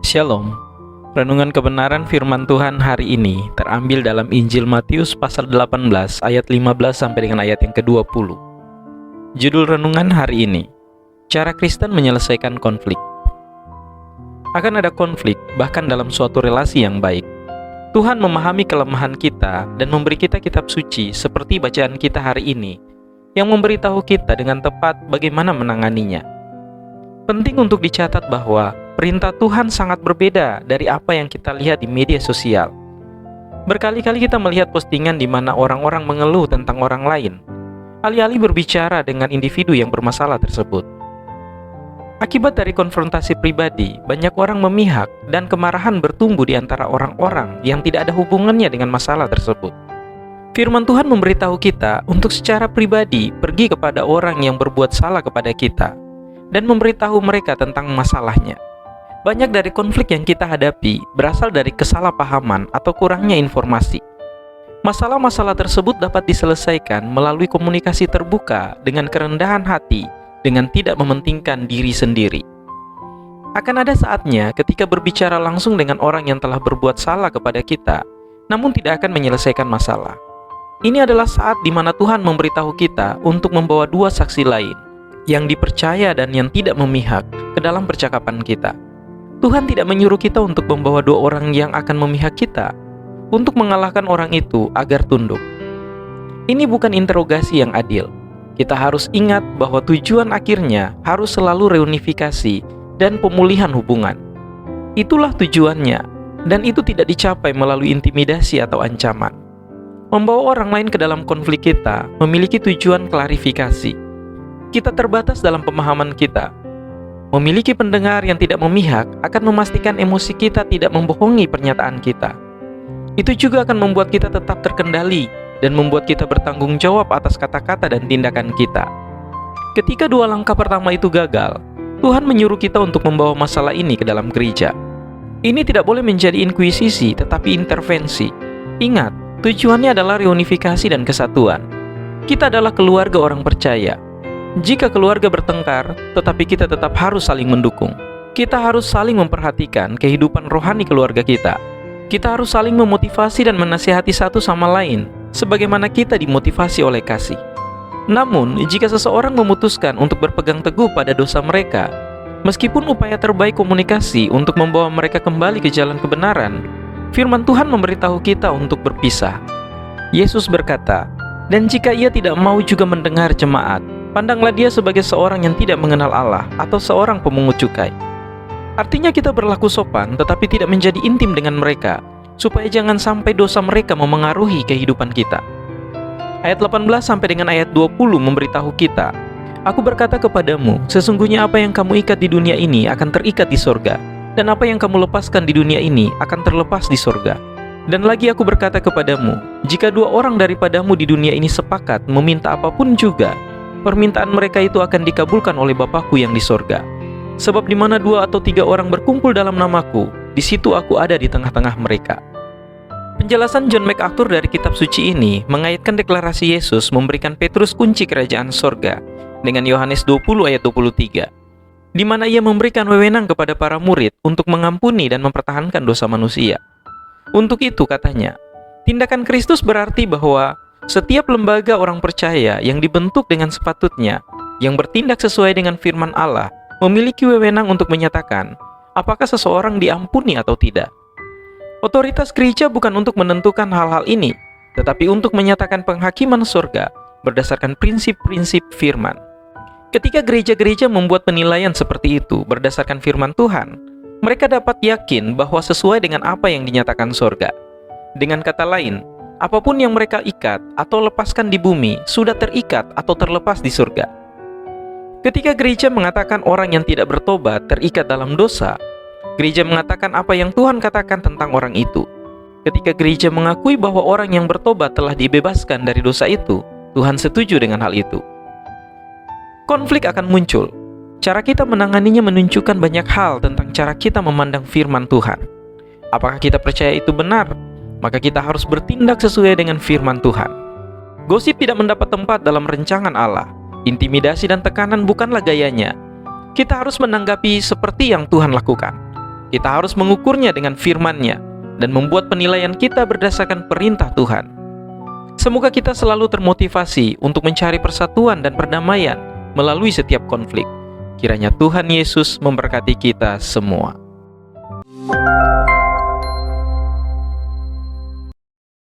Shalom. Renungan kebenaran firman Tuhan hari ini terambil dalam Injil Matius pasal 18 ayat 15 sampai dengan ayat yang ke-20. Judul renungan hari ini, cara Kristen menyelesaikan konflik. Akan ada konflik bahkan dalam suatu relasi yang baik. Tuhan memahami kelemahan kita dan memberi kita kitab suci seperti bacaan kita hari ini yang memberitahu kita dengan tepat bagaimana menanganinya. Penting untuk dicatat bahwa perintah Tuhan sangat berbeda dari apa yang kita lihat di media sosial. Berkali-kali kita melihat postingan di mana orang-orang mengeluh tentang orang lain, alih-alih berbicara dengan individu yang bermasalah tersebut. Akibat dari konfrontasi pribadi, banyak orang memihak dan kemarahan bertumbuh di antara orang-orang yang tidak ada hubungannya dengan masalah tersebut. Firman Tuhan memberitahu kita untuk secara pribadi pergi kepada orang yang berbuat salah kepada kita dan memberitahu mereka tentang masalahnya. Banyak dari konflik yang kita hadapi berasal dari kesalahpahaman atau kurangnya informasi. Masalah-masalah tersebut dapat diselesaikan melalui komunikasi terbuka dengan kerendahan hati, dengan tidak mementingkan diri sendiri. Akan ada saatnya ketika berbicara langsung dengan orang yang telah berbuat salah kepada kita, namun tidak akan menyelesaikan masalah. Ini adalah saat di mana Tuhan memberitahu kita untuk membawa dua saksi lain, yang dipercaya dan yang tidak memihak, ke dalam percakapan kita. Tuhan tidak menyuruh kita untuk membawa dua orang yang akan memihak kita, untuk mengalahkan orang itu agar tunduk. Ini bukan interogasi yang adil. Kita harus ingat bahwa tujuan akhirnya harus selalu reunifikasi dan pemulihan hubungan. Itulah tujuannya, dan itu tidak dicapai melalui intimidasi atau ancaman. Membawa orang lain ke dalam konflik kita memiliki tujuan klarifikasi. Kita terbatas dalam pemahaman kita. Memiliki pendengar yang tidak memihak akan memastikan emosi kita tidak membohongi pernyataan kita. Itu juga akan membuat kita tetap terkendali dan membuat kita bertanggung jawab atas kata-kata dan tindakan kita. Ketika dua langkah pertama itu gagal, Tuhan menyuruh kita untuk membawa masalah ini ke dalam gereja. Ini tidak boleh menjadi inkuisisi, tetapi intervensi. Ingat, tujuannya adalah reunifikasi dan kesatuan. Kita adalah keluarga orang percaya. Jika keluarga bertengkar, tetapi kita tetap harus saling mendukung. Kita harus saling memperhatikan kehidupan rohani keluarga kita. Kita harus saling memotivasi dan menasihati satu sama lain, sebagaimana kita dimotivasi oleh kasih. Namun, jika seseorang memutuskan untuk berpegang teguh pada dosa mereka, meskipun upaya terbaik komunikasi untuk membawa mereka kembali ke jalan kebenaran, firman Tuhan memberitahu kita untuk berpisah. Yesus berkata, "Dan jika ia tidak mau juga mendengar jemaat, pandanglah dia sebagai seorang yang tidak mengenal Allah atau seorang pemungut cukai." Artinya kita berlaku sopan tetapi tidak menjadi intim dengan mereka, supaya jangan sampai dosa mereka memengaruhi kehidupan kita. Ayat 18 sampai dengan ayat 20 memberitahu kita, "Aku berkata kepadamu, sesungguhnya apa yang kamu ikat di dunia ini akan terikat di sorga, dan apa yang kamu lepaskan di dunia ini akan terlepas di sorga. Dan lagi aku berkata kepadamu, jika dua orang daripadamu di dunia ini sepakat meminta apapun juga, permintaan mereka itu akan dikabulkan oleh Bapa-Ku yang di sorga. Sebab di mana 2 atau 3 orang berkumpul dalam nama-Ku, di situ aku ada di tengah-tengah mereka." Penjelasan John MacArthur dari kitab suci ini mengaitkan deklarasi Yesus memberikan Petrus kunci kerajaan sorga dengan Yohanes 20 ayat 23, di mana ia memberikan wewenang kepada para murid untuk mengampuni dan mempertahankan dosa manusia. Untuk itu katanya, tindakan Kristus berarti bahwa setiap lembaga orang percaya yang dibentuk dengan sepatutnya, yang bertindak sesuai dengan firman Allah, memiliki wewenang untuk menyatakan apakah seseorang diampuni atau tidak. Otoritas gereja bukan untuk menentukan hal-hal ini, tetapi untuk menyatakan penghakiman surga berdasarkan prinsip-prinsip firman. Ketika gereja-gereja membuat penilaian seperti itu berdasarkan firman Tuhan, mereka dapat yakin bahwa sesuai dengan apa yang dinyatakan surga. Dengan kata lain, apapun yang mereka ikat atau lepaskan di bumi sudah terikat atau terlepas di surga. Ketika gereja mengatakan orang yang tidak bertobat terikat dalam dosa, gereja mengatakan apa yang Tuhan katakan tentang orang itu. Ketika gereja mengakui bahwa orang yang bertobat telah dibebaskan dari dosa itu, Tuhan setuju dengan hal itu. Konflik akan muncul. Cara kita menanganinya menunjukkan banyak hal tentang cara kita memandang firman Tuhan. Apakah kita percaya itu benar? Maka kita harus bertindak sesuai dengan firman Tuhan. Gosip tidak mendapat tempat dalam rencangan Allah. Intimidasi dan tekanan bukanlah gayanya. Kita harus menanggapi seperti yang Tuhan lakukan. Kita harus mengukurnya dengan firman-Nya dan membuat penilaian kita berdasarkan perintah Tuhan. Semoga kita selalu termotivasi untuk mencari persatuan dan perdamaian melalui setiap konflik. Kiranya Tuhan Yesus memberkati kita semua.